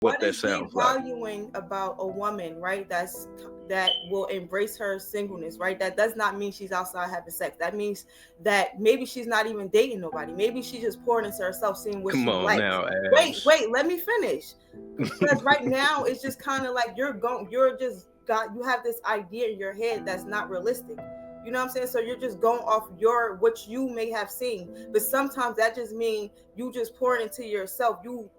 what what that is sounds like. devaluing about a woman, right? That will embrace her singleness, right? That does not mean she's outside having sex. That means that maybe she's not even dating nobody. Maybe she's just pouring into herself, seeing what Come she on likes. now, Abs. Wait, let me finish. Because right now it's just kind of like you have this idea in your head that's not realistic. You know what I'm saying? So you're just going off what you may have seen. But sometimes that just means you just pouring into yourself. You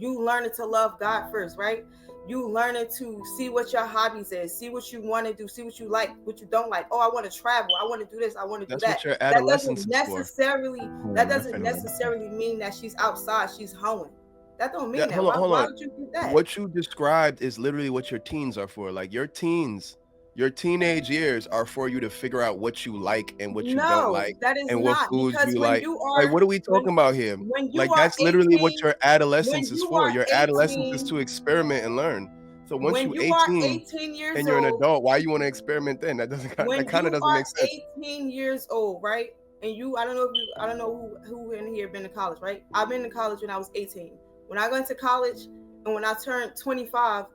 learning to love God first, right? You learning to see what your hobbies is, see what you want to do, see what you like, what you don't like. Oh, I want to travel, I want to do this, I want to do That's that. what your That doesn't adolescence is for. necessarily that doesn't Definitely. necessarily mean that she's outside, she's hoeing. That don't mean That, that. hold on, hold Why on. would you do that? What you described is literally what your teens are for. Like your teenage years are for you to figure out what you like and what you don't No, like that is and what not, foods because you like. Like, what are we talking about here? when you Like, are that's literally what 18, your when adolescence is you for. are Your adolescence is 18 to experiment and learn. So once when you you are 18 18 years and you're an old adult, why you want to experiment then? That when kind of you doesn't are make sense. 18 years old, right? And I don't know who in here been to college, right? I've been to college when I was 18. When I went to college and when I turned 25,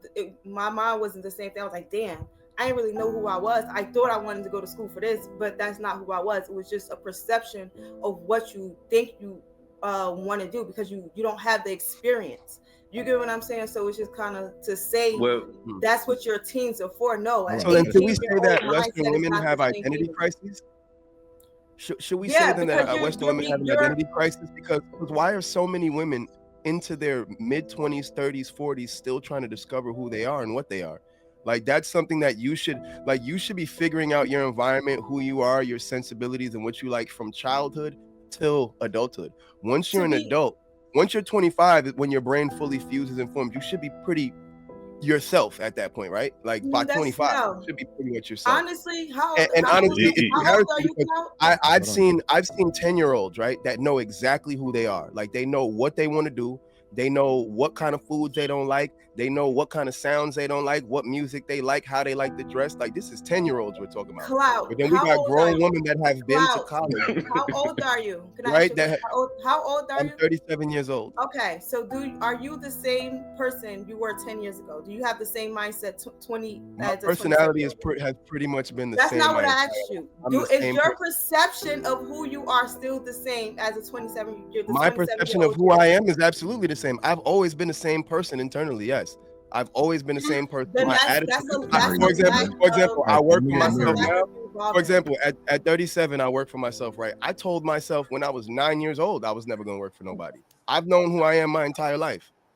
my mind wasn't the same thing. I was like, damn, I didn't really know who I was. I thought I wanted to go to school for this, but that's not who I was. It was just a perception of what you think you want to do, because you don't have the experience. You get what I'm saying? So it's just kind of to say Well, that's what your teens are for. No, an So then, can we 18-year say old that Western mindset is women not have the same identity either. crises? Should we say Yeah, then because that Western women have an identity crisis? Because why are so many women into their mid-20s, 30s, 40s still trying to discover who they are and what they are? Like, that's something that you should be figuring out your environment, who you are, your sensibilities, and what you like from childhood till adulthood. Once you're to an be adult, once you're 25, when your brain fully fuses and forms, you should be pretty yourself at that point, right? Like by that's 25, you no. should be pretty much yourself. Honestly, And honestly, if you how have old to, are you, because Clout? I've seen 10-year-olds, right, that know exactly who they are. Like, they know what they want to do. They know what kind of foods they don't like. They know what kind of sounds they don't like, what music they like, how they like to dress. Like, this is 10-year-olds we're talking about. Clout, But then we how got old are grown you? women that have been to Clout, college, how old are you? Can I ask right? you a question? How old are I'm you? 37 years old. Okay, so are you the same person you were 10 years ago? Do you have the same mindset 20 My as a 27 personality year old? has pretty much been the That's same not my what I entire asked life. you. I'm the Is same your person. perception of who you are still the same as a 27 year the My 27 year perception of old who I am is absolutely the same. I've always been the same person internally. Yes, I've always been the same person. Then My that's attitude. that's For a example, lack of I work for that's a myself lack now. of For involvement. example, at 37, I work for myself. Right. I told myself when I was 9 years old I was never going to work for nobody. I've known who I am my entire life.